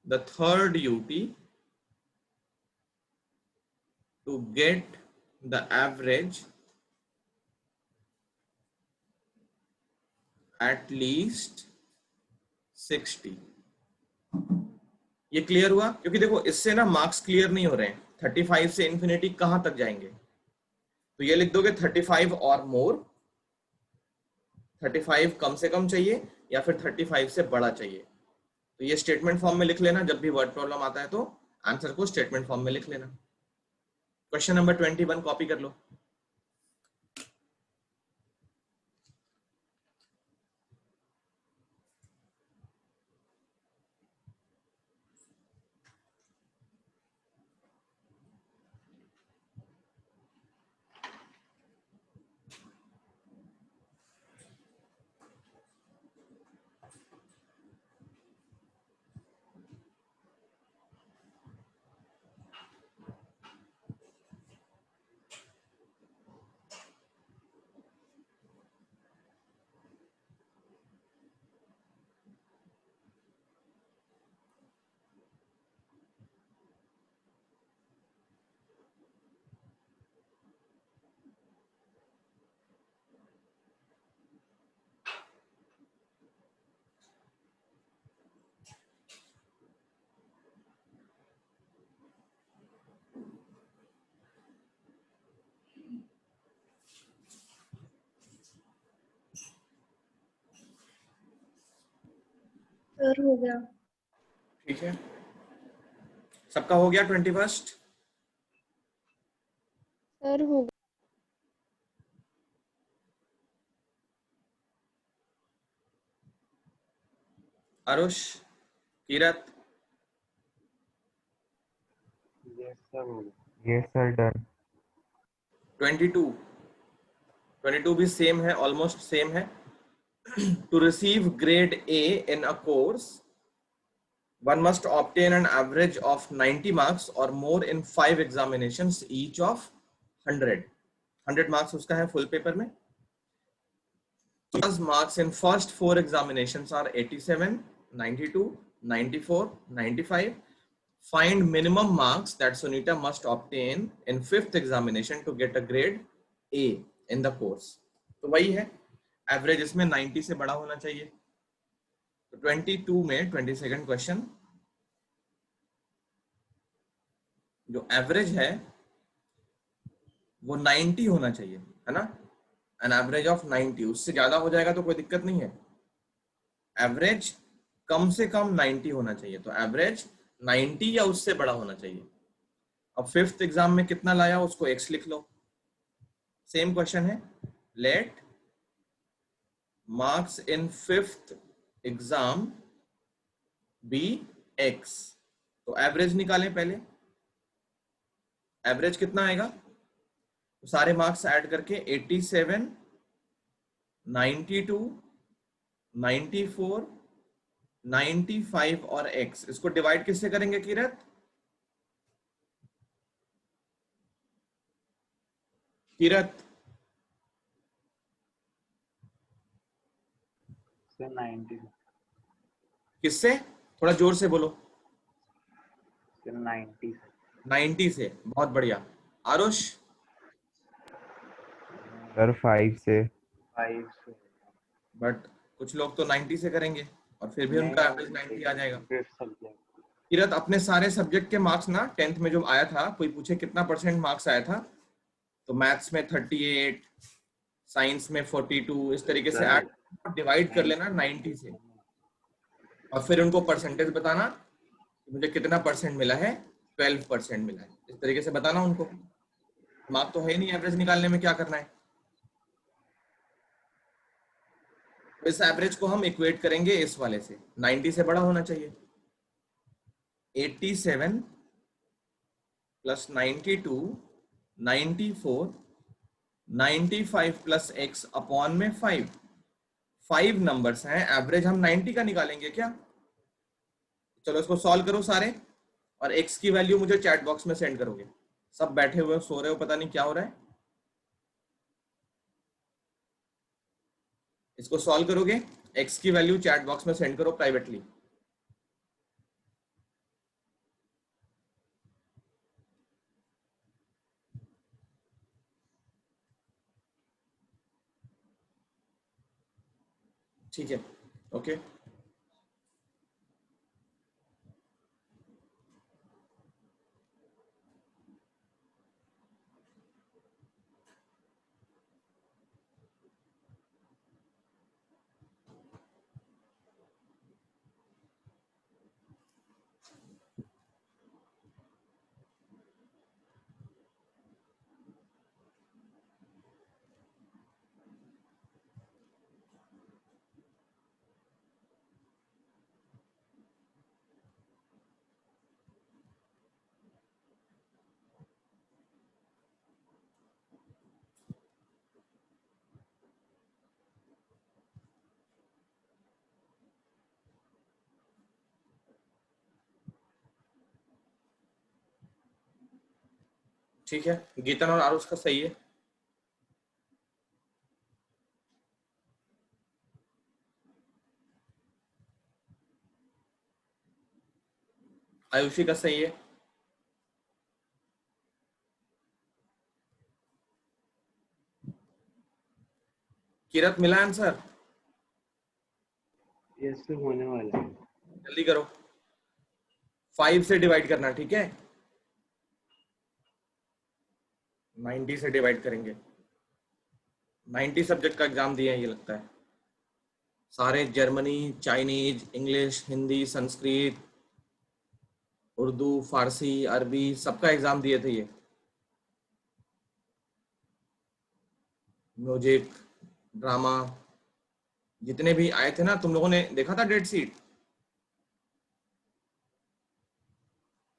Speaker 1: the third UT to get the average at least 60। ये क्लियर हुआ? क्योंकि देखो इससे ना मार्क्स क्लियर नहीं हो रहे हैं, 35 से इन्फिनिटी कहां तक जाएंगे। तो ये लिख दोगे 35 और मोर, 35 कम से कम चाहिए या फिर 35 से बड़ा चाहिए। तो ये स्टेटमेंट फॉर्म में लिख लेना, जब भी वर्ड प्रॉब्लम आता है तो आंसर को स्टेटमेंट फॉर्म में लिख लेना। क्वेश्चन नंबर 21 कॉपी कर लो।
Speaker 4: सर हो गया।
Speaker 1: ठीक है, सबका हो गया 21?
Speaker 4: सर हो गया।
Speaker 1: आरुष, किरत,
Speaker 3: यस सर हो गया। Yes sir done.
Speaker 1: 22 भी सेम है, ऑलमोस्ट सेम है। To receive grade A in a course, one must obtain an average of 90 marks or more in 5 examinations each of 100 marks उसका है फुल पेपर में। Marks in first 4 examinations are 87, 92, 94, 95. Find minimum marks that Sunita must obtain in 5th examination to get a grade A in the course। तो वही है, average इसमें 90 से बड़ा होना चाहिए। तो 22 में 22nd क्वेश्चन, जो एवरेज है वो 90 होना चाहिए, है ना। एन एवरेज ऑफ 90, उससे ज्यादा हो जाएगा तो कोई दिक्कत नहीं है, एवरेज कम से कम 90 होना चाहिए। तो एवरेज 90 या उससे बड़ा होना चाहिए। अब 5th एग्जाम में कितना लाया उसको x लिख लो। सेम क्वेश्चन है, let marks in 5th exam be x। तो एवरेज निकालें पहले, एवरेज कितना आएगा, तो सारे मार्क्स ऐड करके 87, 92, 94, 95 और x, इसको डिवाइड किससे करेंगे किरत? किरत
Speaker 3: सर 90।
Speaker 1: किससे, थोड़ा जोर से बोलो।
Speaker 3: सर 90।
Speaker 1: 90 से, बहुत बढ़िया। आरुष,
Speaker 2: सर 5 से।
Speaker 3: 5 से।
Speaker 1: बट कुछ लोग तो 90 से करेंगे और फिर भी उनका एवरेज 90 आ जाएगा।
Speaker 3: 5th subject.
Speaker 1: किरत, अपने सारे सब्जेक्ट के मार्क्स ना 10th में जो आया था, कोई पूछे कितना % मार्क्स आया था, तो मैथ्स में 38, साइंस में 42, इस तरीके से ऐड डिवाइड कर लेना 90 से, और फिर उनको परसेंटेज बताना कि मुझे कितना % मिला है 12% मिला है। इस तरीके से बताना उनको, दिमाग तो है नहीं एवरेज निकालने में क्या करना है। इस एवरेज को हम इक्वेट करेंगे इस वाले से, 90 से बड़ा होना चाहिए। 87 प्लस 92, 94, 95 प्लस x अपॉन में 5 नंबर्स हैं, एवरेज हम 90 का निकालेंगे क्या। चलो इसको सॉल्व करो सारे, और x की वैल्यू मुझे चैट बॉक्स में सेंड करोगे। सब बैठे हुए सो रहे हो, पता नहीं क्या हो रहा है। इसको सॉल्व करोगे, x की वैल्यू चैट बॉक्स में सेंड करो प्राइवेटली। ठीक है, ओके। ठीक है, गीतन और आरुष का सही है। आयुषी का सही है। किरत मिला आंसर?
Speaker 3: यस सर, होने वाला है।
Speaker 1: जल्दी करो, 5 से डिवाइड करना, ठीक है। 90 से डिवाइड करेंगे। 90 सब्जेक्ट का एग्जाम दिए हैं ये लगता है सारे, Germany, Chinese, English, Hindi, Sanskrit, Urdu, फारसी, अरबी, सबका एग्जाम दिए थे ये। म्यूजिक, ड्रामा, जितने भी आए थे ना, तुम लोगों ने देखा था date sheet?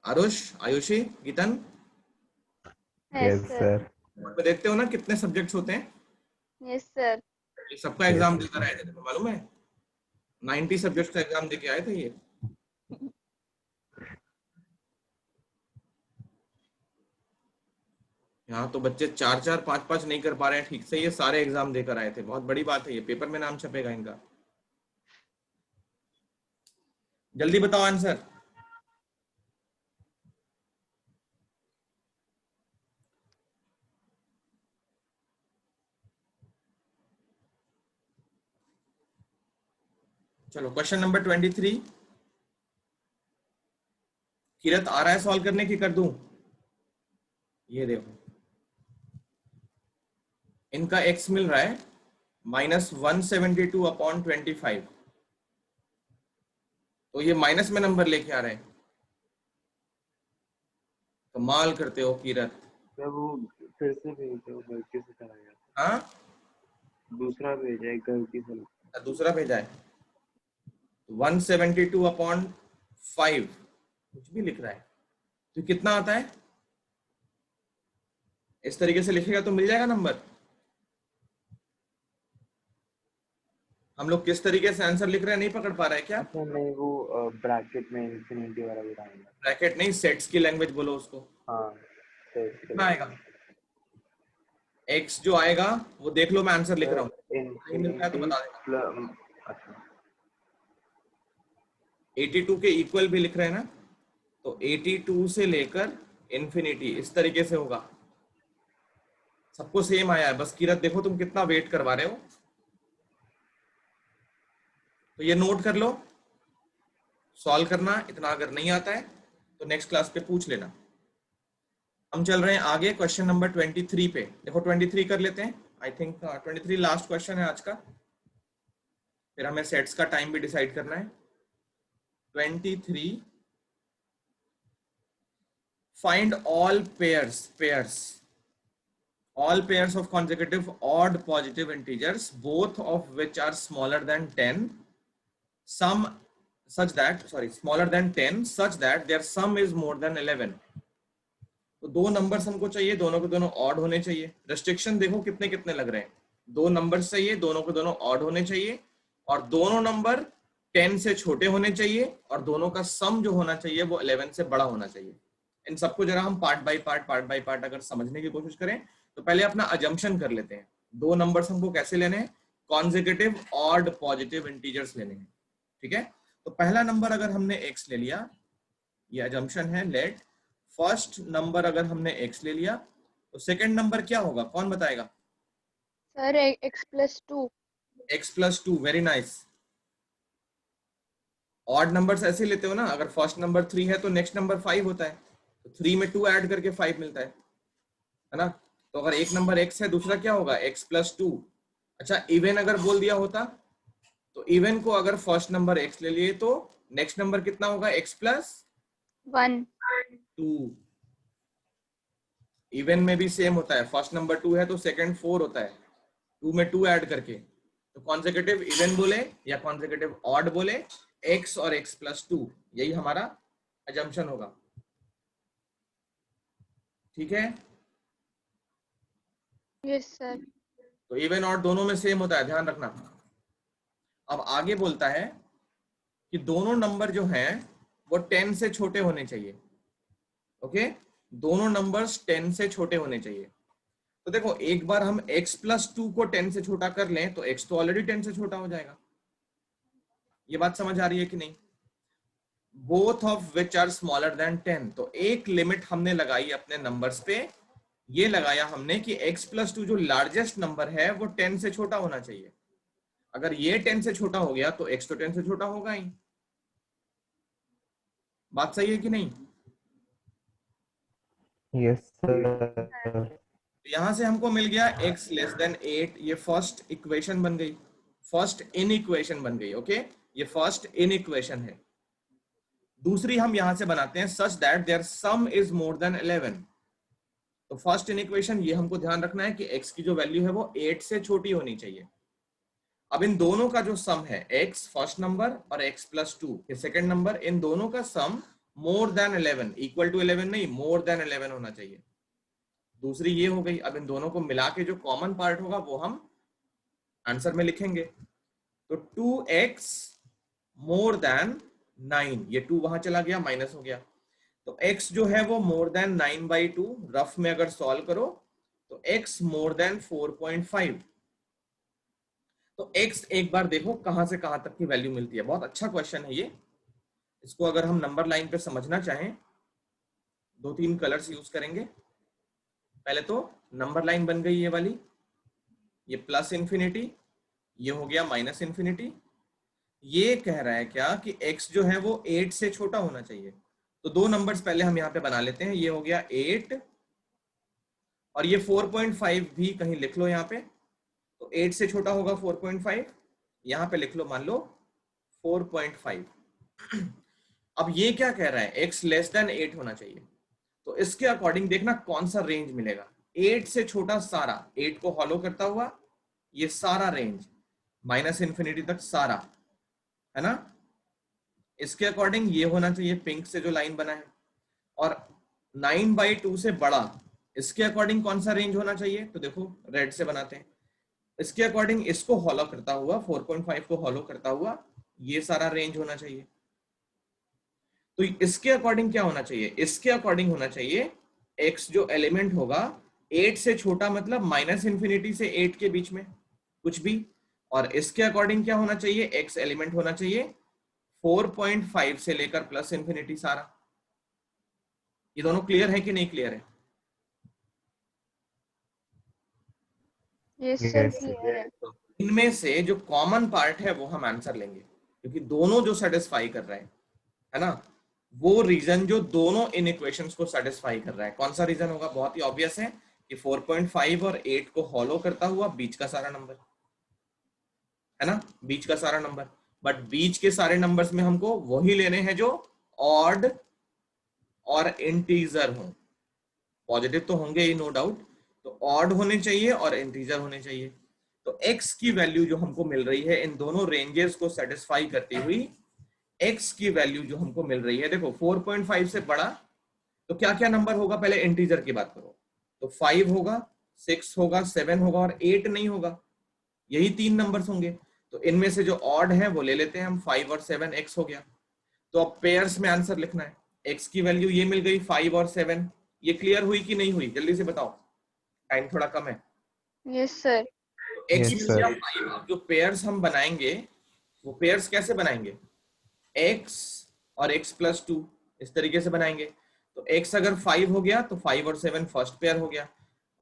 Speaker 1: Aarush, Aayushi, Geetan,
Speaker 4: yes
Speaker 5: yes
Speaker 4: sir.
Speaker 5: Sir.
Speaker 1: Board में देखते हो ना कितने सब्जेक्ट्स होते हैं?
Speaker 4: Yes sir.
Speaker 1: ये सबका एग्जाम देकर आए थे, तुम्हें मालूम है? 90 सब्जेक्ट्स का एग्जाम देके आए थे ये। यहाँ तो बच्चे 4-4, 5-5 नहीं कर पा रहे हैं ठीक से, ये सारे एग्जाम देकर आए थे। बहुत बड़ी बात है ये, पेपर में नाम छपेगा इनका। जल्दी बताओ आंसर। चलो क्वेश्चन नंबर 23। किरत आ रहा है सॉल्व करने की, कर दूं? ये देखो, इनका x मिल रहा है -172 अपॉन 25। तो ये माइनस में नंबर लेके आ रहे हैं। कमाल करते हो किरत।
Speaker 3: सर वो फिर से भेजो, गलती से कराया।
Speaker 1: हाँ,
Speaker 3: दूसरा भेजा है गलती से।
Speaker 1: दूसरा भेजा है। 172 अपॉन 5 कुछ भी लिख रहा है, तो कितना आता है? इस तरीके से लिखेगा तो मिल जाएगा नंबर। हम लोग किस तरीके से आंसर लिख रहे हैं नहीं पकड़ पा रहे हैं क्या?
Speaker 3: अच्छा नहीं, वो ब्रैकेट में इंफिनिटी वाला बताएंगे।
Speaker 1: ब्रैकेट नहीं, सेट्स की लैंग्वेज बोलो उसको।
Speaker 3: हाँ सर।
Speaker 1: कितना आएगा? x जो आएगा वो देख लो, मैं आंसर लिख रहा हूँ, नहीं मिलता है तो बता देना।
Speaker 3: अच्छा
Speaker 1: 82 के इक्वल भी लिख रहे हैं ना, तो 82 से लेकर इंफिनिटी, इस तरीके से होगा। सबको सेम आया है, बस किरत देखो तुम कितना वेट करवा रहे हो। तो ये नोट कर लो, सॉल्व करना। इतना अगर नहीं आता है तो नेक्स्ट क्लास पे पूछ लेना। हम चल रहे हैं आगे, क्वेश्चन नंबर 23 पे। देखो 23 कर लेते हैं, आई थिंक 23 लास्ट क्वेश्चन है आज का, फिर हमें सेट्स का टाइम भी डिसाइड करना है। 23 find all pairs of consecutive odd positive integers both of which are smaller than 10 sum such that smaller than 10 such that their sum is more than 11. तो दो नंबर्स हमको चाहिए, दोनों के दोनों ऑड होने चाहिए. रेस्ट्रिक्शन देखो कितने कितने लग रहे हैं. दो नंबर्स चाहिए, दोनों के दोनों ऑड होने चाहिए और दोनों नंबर 10 से छोटे होने चाहिए और दोनों का सम जो होना चाहिए वो 11 से बड़ा होना चाहिए. इन सबको जरा हम पार्ट बाय पार्ट अगर समझने की कोशिश करें तो पहले अपना अजम्पशन कर लेते हैं. दो नंबर्स हमको कैसे लेने हैं? कॉन्सेक्यूटिव ऑड पॉजिटिव इंटीजर्स लेने हैं. ठीक है, तो पहला नंबर अगर हमने x ले लिया, ये अजम्पशन है. लेट फर्स्ट नंबर अगर हमने x ले लिया तो सेकंड नंबर क्या होगा? कौन बताएगा?
Speaker 4: Sir x+2.
Speaker 1: x+2. Very nice. Odd numbers ऐसे लेते हो ना, अगर फर्स्ट नंबर 3 है तो नेक्स्ट नंबर 5 होता है, तो 3 में 2 ऐड करके 5 मिलता है ना. तो अगर एक नंबर x है, दूसरा क्या होगा? x+2. अच्छा, इवन अगर बोल दिया होता तो इवन को अगर फर्स्ट नंबर x ले लिए तो नेक्स्ट नंबर कितना होगा? x+1. 2. इवन में भी सेम होता है, फर्स्ट नंबर 2 है तो सेकंड 4 होता है, 2 में 2 ऐड करके. तो कॉन्सेक्यूटिव इवन बोले या कॉन्सेक्यूटिव ऑड बोले, x और x+2, यही हमारा अजम्पशन होगा. ठीक है,
Speaker 4: यस सर.
Speaker 1: तो इवन ऑड दोनों में सेम होता है, ध्यान रखना. अब आगे बोलता है कि दोनों नंबर जो हैं वो 10 से छोटे होने चाहिए. ओके, दोनों नंबर्स 10 से छोटे होने चाहिए. तो देखो, एक बार हम x+2 को 10 से छोटा कर लें तो x तो ऑलरेडी 10 से छोटा हो जाएगा. ये बात समझ आ रही है कि नहीं? Both of which are smaller than 10. तो एक लिमिट हमने लगाई अपने नंबर्स पे, ये लगाया हमने कि x+2 जो लार्जेस्ट नंबर है वो 10 से छोटा होना चाहिए. अगर ये 10 से छोटा हो गया तो x तो 10 से छोटा होगा ही. बात सही है कि नहीं?
Speaker 3: Yes sir.
Speaker 1: यहां से हमको मिल गया x लेस देन 8. ये फर्स्ट इक्वेशन बन गई, फर्स्ट इन इक्वेशन बन गई. ओके, ये फर्स्ट इन इक्वेशन है. दूसरी हम यहां से बनाते हैं such that there some is more than 11. तो फर्स्ट इन इक्वेशन ये हमको ध्यान रखना है कि x की जो वैल्यू है वो 8 से छोटी होनी चाहिए. अब इन दोनों का जो सम है, x फर्स्ट नंबर और x+2 ये सेकंड नंबर, इन दोनों का सम मोर देन 11, इक्वल टू 11 नहीं, मोर देन 11 होना चाहिए. दूसरी ये हो गई. अब इन दोनों को मिला के जो कॉमन पार्ट होगा वो हम आंसर में लिखेंगे. तो 2x मोर देन 9, ये 2 वहां चला गया, माइनस हो गया. तो x जो है वो मोर देन 9/2. रफ में अगर सॉल्व करो तो x मोर देन 4.5. तो x एक बार देखो कहां से कहां तक की वैल्यू मिलती है. बहुत अच्छा क्वेश्चन है ये. इसको अगर हम नंबर लाइन पे समझना चाहें, 2-3 कलर्स यूज करेंगे. पहले तो नंबर लाइन बन गई ये वाली, ये प्लस इंफिनिटी, ये हो गया माइनस इंफिनिटी. ये कह रहा है क्या कि x जो है वो 8 से छोटा होना चाहिए. तो दो नंबर्स पहले हम यहाँ पे बना लेते हैं. ये हो गया 8 और ये 4.5 भी कहीं लिख लो यहाँ पे. तो 8 से छोटा होगा 4.5, यहाँ पे लिख लो, मान लो 4.5. अब ये क्या कह रहा है? x लेस देन 8 होना चाहिए. तो इसके अकॉर्डिंग देखना कौन सा रेंज मिलेगा. 8 से छोटा सारा, 8 को हॉलो करता हुआ ये सारा रेंज, माइनस इंफिनिटी तक सारा, है ना. इसके अकॉर्डिंग ये होना चाहिए, पिंक से जो लाइन बना है. और 9/2 से बड़ा, इसके अकॉर्डिंग कौन सा रेंज होना चाहिए? तो देखो रेड से बनाते हैं. इसके अकॉर्डिंग इसको हॉलो करता हुआ, 4.5 को हॉलो करता हुआ ये सारा रेंज होना चाहिए. तो इसके अकॉर्डिंग क्या होना चाहिए? इसके अकॉर्डिंग होना चाहिए x जो एलिमेंट होगा 8 से छोटा, मतलब माइनस इंफिनिटी से 8 के बीच में कुछ भी. और इसके अकॉर्डिंग क्या होना चाहिए? x एलिमेंट होना चाहिए 4.5 से लेकर प्लस इंफिनिटी सारा. ये दोनों क्लियर है कि नहीं क्लियर है?
Speaker 4: यस सर, क्लियर है.
Speaker 1: इनमें से जो कॉमन पार्ट है वो हम आंसर लेंगे, क्योंकि दोनों जो सेटिस्फाई कर रहे हैं, है ना, वो रीजन जो दोनों इन इक्वेशंस को सेटिस्फाई कर रहा है. कौन सा रीजन होगा? बहुत ही ऑब्वियस है कि 4.5 और 8 को हॉलो करता हुआ बीच का सारा नंबर, है ना, बीच का सारा नंबर. बट बीच के सारे नंबर्स में हमको वही लेने हैं जो और इंटीजर हो। पॉजिटिव तो होंगे ही नो डाउट, तो ऑड होने चाहिए और इंटीजर होने चाहिए। तो x की वैल्यू जो हमको मिल रही है इन दोनों रेंजेस को सेटिस्फाई करती हुई, x की वैल्यू जो हमको मिल रही है, देखो 4.5 से बड़ा तो क्या क्या नंबर होगा, पहले इंटीजर की बात करो। तो 5 होगा, 6 होगा, 7 होगा और 8 नहीं होगा, यही 3 नंबर्स होंगे। तो इनमें से जो ऑड है वो ले लेते हैं हम, 5 और 7, x हो गया। तो अब पेयर्स में आंसर लिखना है। x की वैल्यू ये मिल गई 5 और 7। ये क्लियर हुई कि नहीं हुई, जल्दी से बताओ, टाइम थोड़ा कम है।
Speaker 4: Yes sir.
Speaker 1: x
Speaker 3: Yes,
Speaker 1: मिल
Speaker 3: sir.
Speaker 1: गया 5। अब जो पेयर्स हम बनाएंगे वो पेयर्स कैसे बनाएंगे, x और x प्लस 2 इस तरीके से बनाएंगे। तो x अगर 5 हो गया तो 5 और 7 फर्स्ट पेयर हो गया,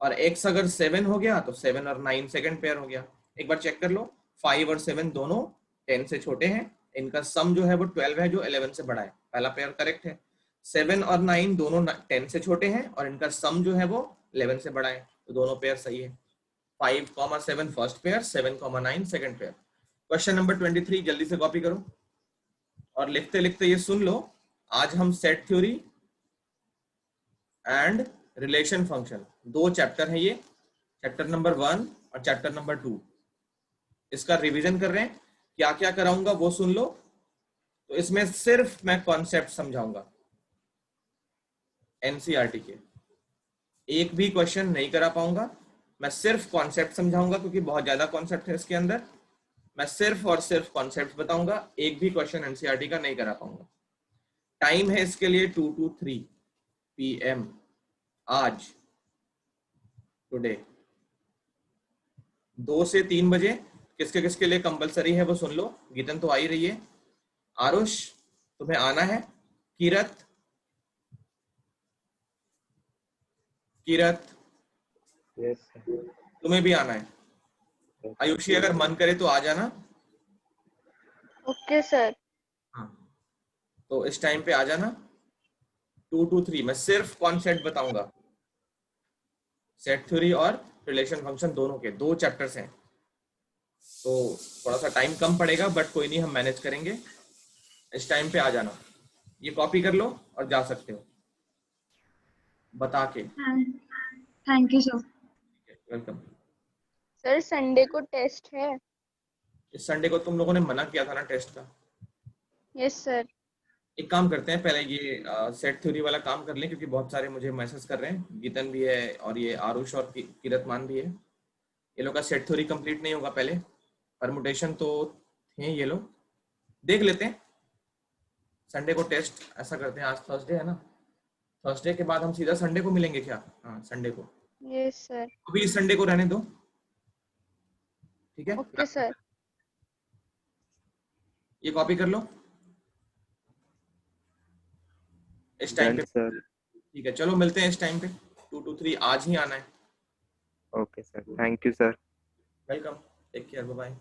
Speaker 1: और x अगर 7 हो गया तो 7 और 9 सेकंड पेयर हो गया। एक बार चेक कर लो, 5 और 7 दोनों 10 से छोटे हैं, इनका सम जो है वो 12 है जो 11 से बड़ा है, पहला पेयर करेक्ट है। 7 और 9 दोनों 10 से छोटे हैं और इनका सम जो है वो 11 से बड़ा है, तो दोनों पेयर सही है। 5,7 first pair, 7,9 second pair. Question number 23 जल्दी से कॉपी करो और लिखते लिखते ये सुन लो, आज हम set theory and relation function, 2 chapter है ये, चैप्टर नंबर 1 और चैप्टर नंबर 2, इसका रिवीजन कर रहे हैं। क्या क्या कराऊंगा वो सुन लो। तो इसमें सिर्फ मैं कॉन्सेप्ट समझाऊंगा, एनसीईआरटी के, एक भी क्वेश्चन नहीं करा पाऊंगा। मैं सिर्फ कॉन्सेप्ट समझाऊंगा क्योंकि बहुत ज्यादा कॉन्सेप्ट है इसके अंदर। मैं सिर्फ और सिर्फ कॉन्सेप्ट बताऊंगा, एक भी क्वेश्चन एनसीईआरटी का नहीं करा पाऊंगा। टाइम है इसके लिए 2 to 3 PM आज, टुडे 2 से 3 बजे। किसके किसके लिए कंपलसरी है वो सुन लो। गीतन तो आ ही रही है, आरुष तुम्हें आना है, किरत, किरत
Speaker 3: Yes, sir.
Speaker 1: तुम्हें भी आना है।
Speaker 3: Yes.
Speaker 1: आयुषी अगर मन करे तो आ जाना।
Speaker 4: Okay sir.
Speaker 1: हाँ, तो इस टाइम पे आ जाना। 2 to 3 मैं सिर्फ कॉन्सेप्ट बताऊंगा, सेट थ्योरी और रिलेशन फंक्शन दोनों के 2 चैप्टर्स हैं, तो थोड़ा सा टाइम कम पड़ेगा बट कोई नहीं, हम मैनेज करेंगे। इस टाइम पे आ जाना, ये कॉपी कर लो और जा सकते हो बता के।
Speaker 5: Thank you sir.
Speaker 1: Welcome.
Speaker 4: Sir Sunday को टेस्ट है।
Speaker 1: इस संडे को तुम लोगों ने मना किया था ना टेस्ट का।
Speaker 4: Yes sir.
Speaker 1: एक काम करते हैं, पहले ये सेट थ्योरी वाला काम कर लें क्योंकि बहुत सारे मुझे मैसेज कर रहे हैं, गीतन भी है और ये आरुष और किरतमान भी है। ये लोग का सेट थ्योरी कंप्लीट नहीं होगा पहले, परमुटेशन तो थे ये लोग, देख लेते हैं। संडे को टेस्ट, ऐसा करते हैं, आज थर्सडे है ना, थर्सडे के बाद हम सीधा संडे को मिलेंगे क्या? हाँ संडे को,
Speaker 4: यस सर।
Speaker 1: अभी इस संडे को रहने दो, ठीक है?
Speaker 4: Okay sir.
Speaker 1: ये कॉपी कर लो इस टाइम पे,
Speaker 3: Sir.
Speaker 1: ठीक है? चलो मिलते हैं इस टाइम पे, 2 to 3 आज ही आना है।
Speaker 3: Okay, sir. Thank you, sir.
Speaker 1: Welcome, take care, bye bye.